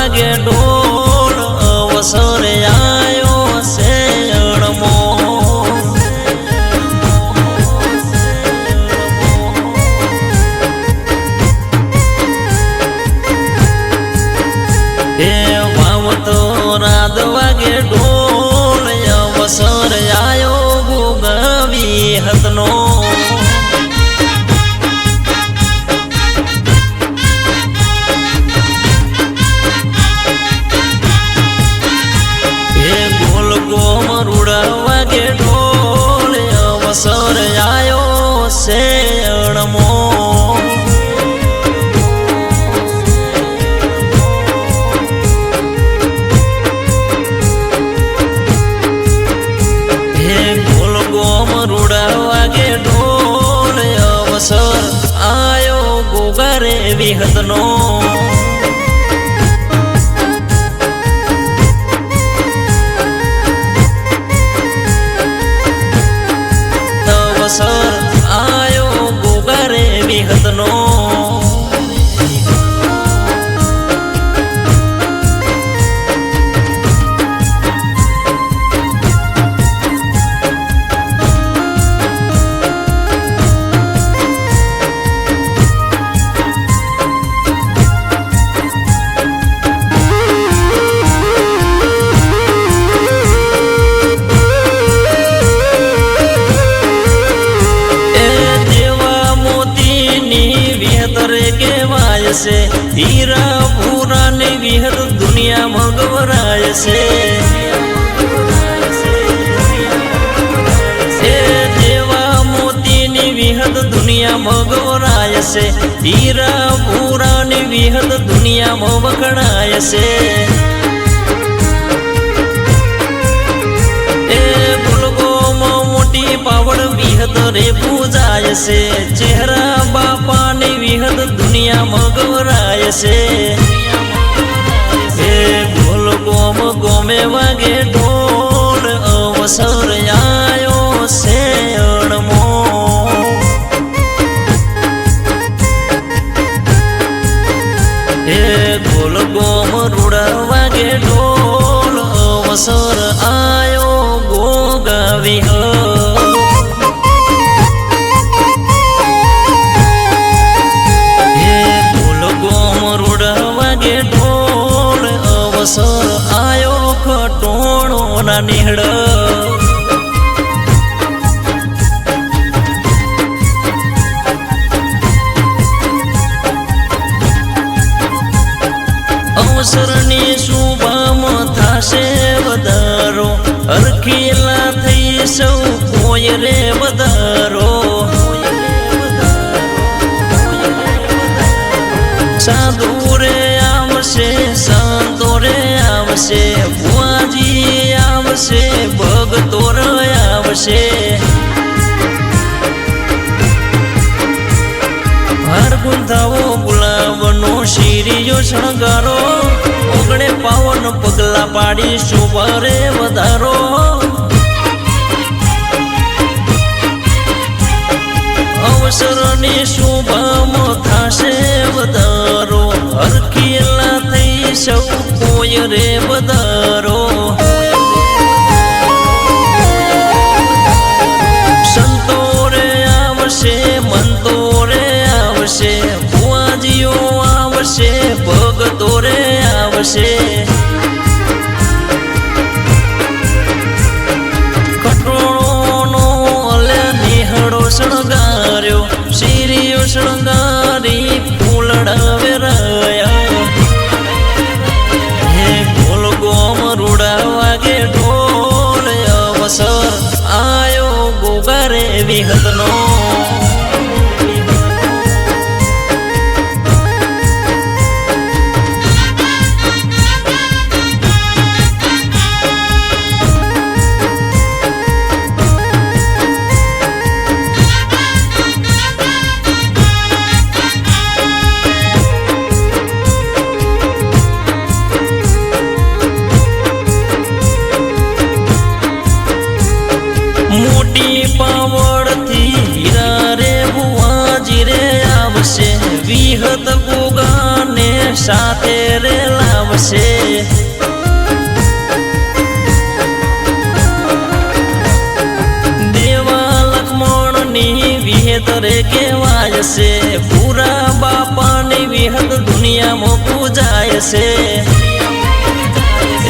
વાગે ઢોલ અવસર આયો છે અણમો હે વાવતો રાત વાગે ઢોલ અવસર આયો ગોગવી હતનો વાગે ઢોલ અવસર આયો છે અણમો હે ગોલ ગોમ રૂડા વાગે ઢોલ અવસર આયો ગોગારે વિહતનો અવસર આયો ગોગારે વિહતનો કહેવાય છે હીરા પૂરા ને વિહત દુનિયા મગવરાય છે એ દેવા મોતી ની વિહત દુનિયા મગવરાય છે હીરા પૂરા ની વિહત દુનિયામાં વખણાય છે એ ગુલગોમાં મોટી પાવડ વિહત રે પૂજાય છે ચહેરા બાપા ની વિહત દુનિયા મગવરાય છે હે ગોલ ગોમ ગોમે વાગે ઢોલ અવસર આયો છે અણમો હે ગોલ ગોમ રૂડા વાગે ઢોલ અવસર આયો ગોગાવી અવસર આયો ખટોણો ના નીહળ અવસરની શુભમાં થાશે વધારો હરખેલા થઈ સૌ કોઈ રે વધારો સાધુ રે આવશે સંતો રે આવશે ભુવાજી આવશે ભગતો રે આવશે હાર ગુંથાવો ગુલાબનો શીરીયો શણગારો ઓગણે પાવન પગલા પાડી શુભરે વધારો અવસરની શુભમાં થાશે વધારો હરખેલા થઈ સૌ કોઈ રે વધારો સંતો રે આવશે મંતો રે આવશે ભુવાજીઓ આવશે ભગતો રે આવશે કટોળોનો અલે નિહળો શણગાર્યો શીરીઓ શણગારી ફૂલડા વેરાયા હે ગોલ ગોમ રૂડા વાગે ઢોલ અવસર આયો ગોગારે વિહતનો મોટી પાવડથી હીરા રે ભુવાજી રે આવશે વિહત ગોગાને સાથે રે લાવશે છે દેવા લક્ષ્મણની વિહત રે કહેવાય છે પૂરા બાપાની વિહત દુનિયામાં પૂજાય છે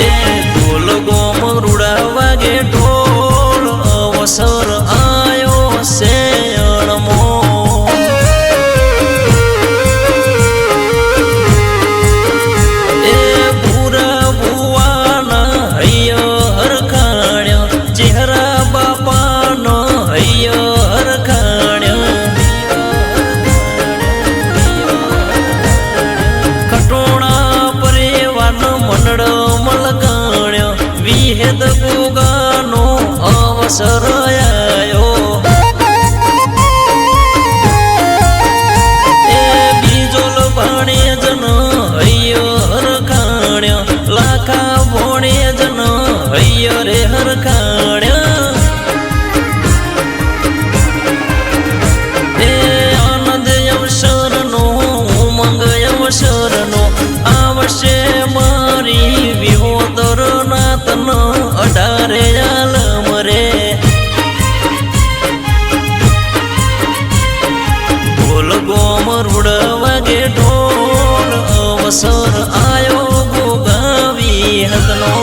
એ ઢોલ ગોમ રૂડા વાગે ઢોલ અવસર આયો છે અણમો એ પૂરા ભુવાના હૈયો હરખાણ્યો ચહેરા બાપાનો હૈયો હરખાણ્યો ખટોણા પરિવારનો મંડળો મલકાણ્યો વિહેદ ગોગાનો અવસર આયો એ બીજોલ ભાણેજનો હૈયો હરખાણ્યો લાખા ભોણેજનો હૈયો રે હરખાણ્યો એ આનંદ અવસરનો ઉમંગ અવસરનો આવશે મારી વિહોદર નાતનો 18 આલમ રે ઢોલ ગોમ રૂડ વાગે ઢોલ અવસર આયો ગોગા વિહતનો